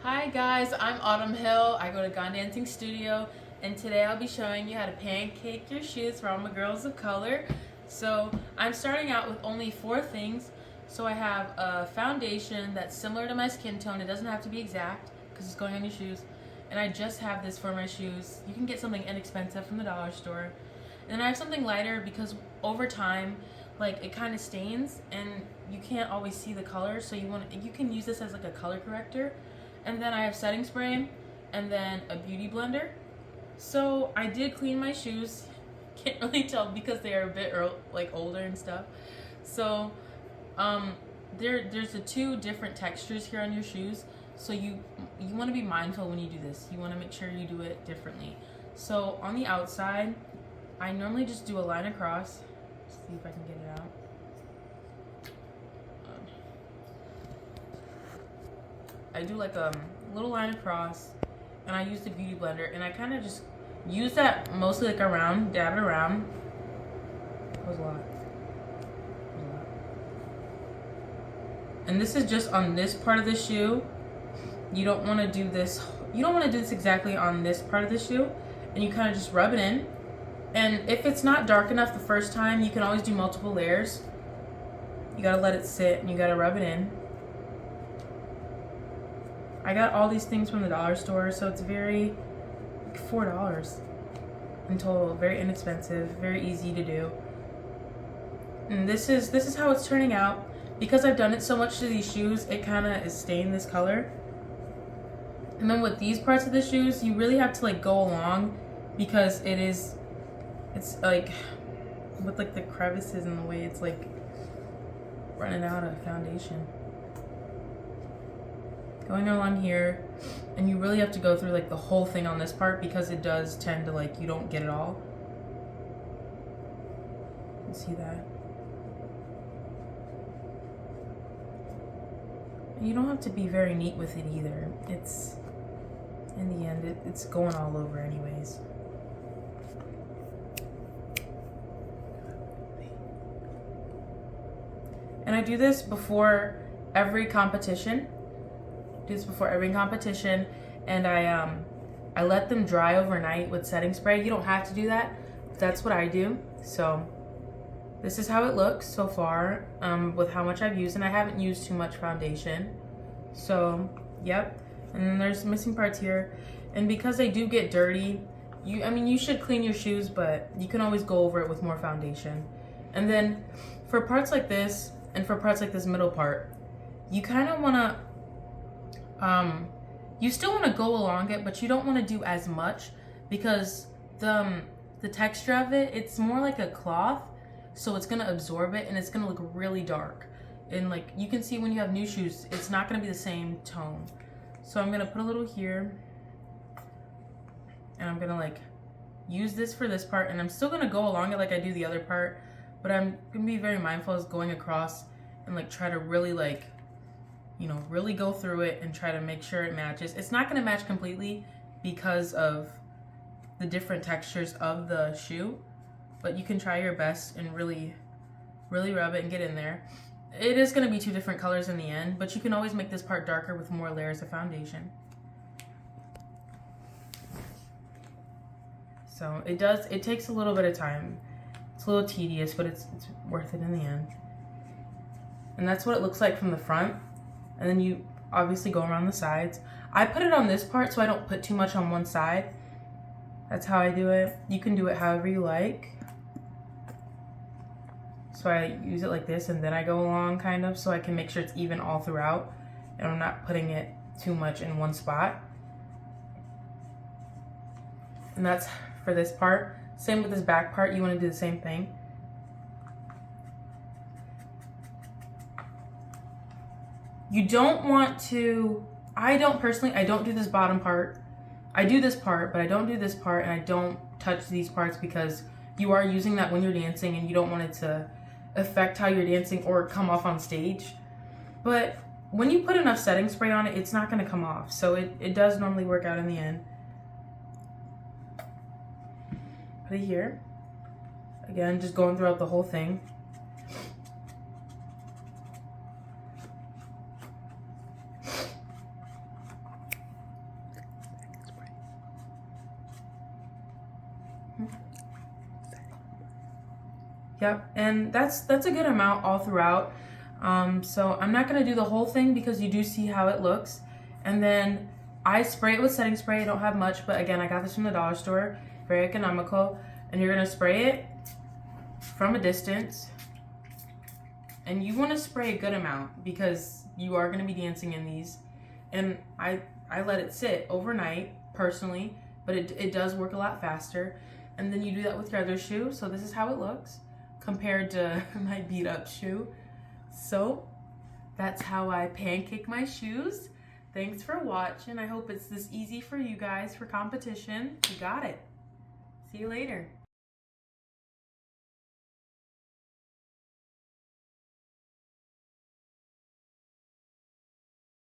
Hi guys, I'm Autumn Hill. I go to Gone Dancing Studio, and today I'll be showing you how to pancake your shoes for all my girls of color. So I'm starting out with only 4 things. So I have a foundation that's similar to my skin tone. It doesn't have to be exact because it's going on your shoes. And I just have this for my shoes. You can get something inexpensive from the dollar store. And I have something lighter because over time, like, it kind of stains and you can't always see the color. So you can use this as like a color corrector. And then I have setting spray and then a beauty blender. So I did clean my shoes. Can't really tell because they are a bit older and stuff. So there's the 2 different textures here on your shoes. So you want to be mindful when you do this. You want to make sure you do it differently. So on the outside, I normally just do a line across. Let's see if I can get it out. I do like a little line across, and I use the beauty blender, and I kind of just use that mostly like around, dab it around. That was a lot. And this is just on this part of the shoe. You don't want to do this. You don't want to do this exactly on this part of the shoe, and you kind of just rub it in. And if it's not dark enough the first time, you can always do multiple layers. You gotta let it sit, and you gotta rub it in. I got all these things from the dollar store, so it's like $4 in total. Very inexpensive, very easy to do. And this is how it's turning out. Because I've done it so much to these shoes, it kind of is staying this color. And then with these parts of the shoes, you really have to like go along because it's like with like the crevices in the way, it's like running out of foundation. Going along here, and you really have to go through like the whole thing on this part because it does tend to like, you don't get it all. You see that? And you don't have to be very neat with it either. It's, in the end, it's going all over anyways. And I do this before every competition. And I let them dry overnight with setting spray. You don't have to do that. That's what I do. So this is how it looks so far with how much I've used, and I haven't used too much foundation. So yep. And then there's missing parts here, and because they do get dirty, you should clean your shoes, but you can always go over it with more foundation. And then for parts like this and for parts like this middle part, you kind of want to you still want to go along it, but you don't want to do as much because the texture of it, it's more like a cloth, so it's going to absorb it and it's going to look really dark. And like you can see when you have new shoes, it's not going to be the same tone. So I'm going to put a little here, and I'm going to like use this for this part, and I'm still going to go along it like I do the other part, but I'm going to be very mindful as going across and like try to really like, really go through it and try to make sure it matches. It's not going to match completely because of the different textures of the shoe, but you can try your best and really rub it and get in there. It is going to be 2 different colors in the end, but you can always make this part darker with more layers of foundation. So it takes a little bit of time. It's a little tedious, but it's worth it in the end. And that's what it looks like from the front. And then you obviously go around the sides. I put it on this part so I don't put too much on one side. That's how I do it. You can do it however you like. So I use it like this, and then I go along kind of so I can make sure it's even all throughout and I'm not putting it too much in one spot. And that's for this part. Same with this back part, you want to do the same thing. You don't want to, I don't do this bottom part. I do this part, but I don't do this part, and I don't touch these parts because you are using that when you're dancing and you don't want it to affect how you're dancing or come off on stage. But when you put enough setting spray on it, it's not going to come off. So it does normally work out in the end. Put it here. Again, just going throughout the whole thing. Yep, and that's a good amount all throughout. So I'm not gonna do the whole thing because you do see how it looks. And then I spray it with setting spray. I don't have much, but again, I got this from the dollar store. Very economical. And you're gonna spray it from a distance. And you wanna spray a good amount because you are gonna be dancing in these. And I let it sit overnight, personally, but it does work a lot faster. And then you do that with your other shoe. So this is how it looks compared to my beat up shoe. So that's how I pancake my shoes. Thanks for watching. I hope it's this easy for you guys for competition. You got it. See you later.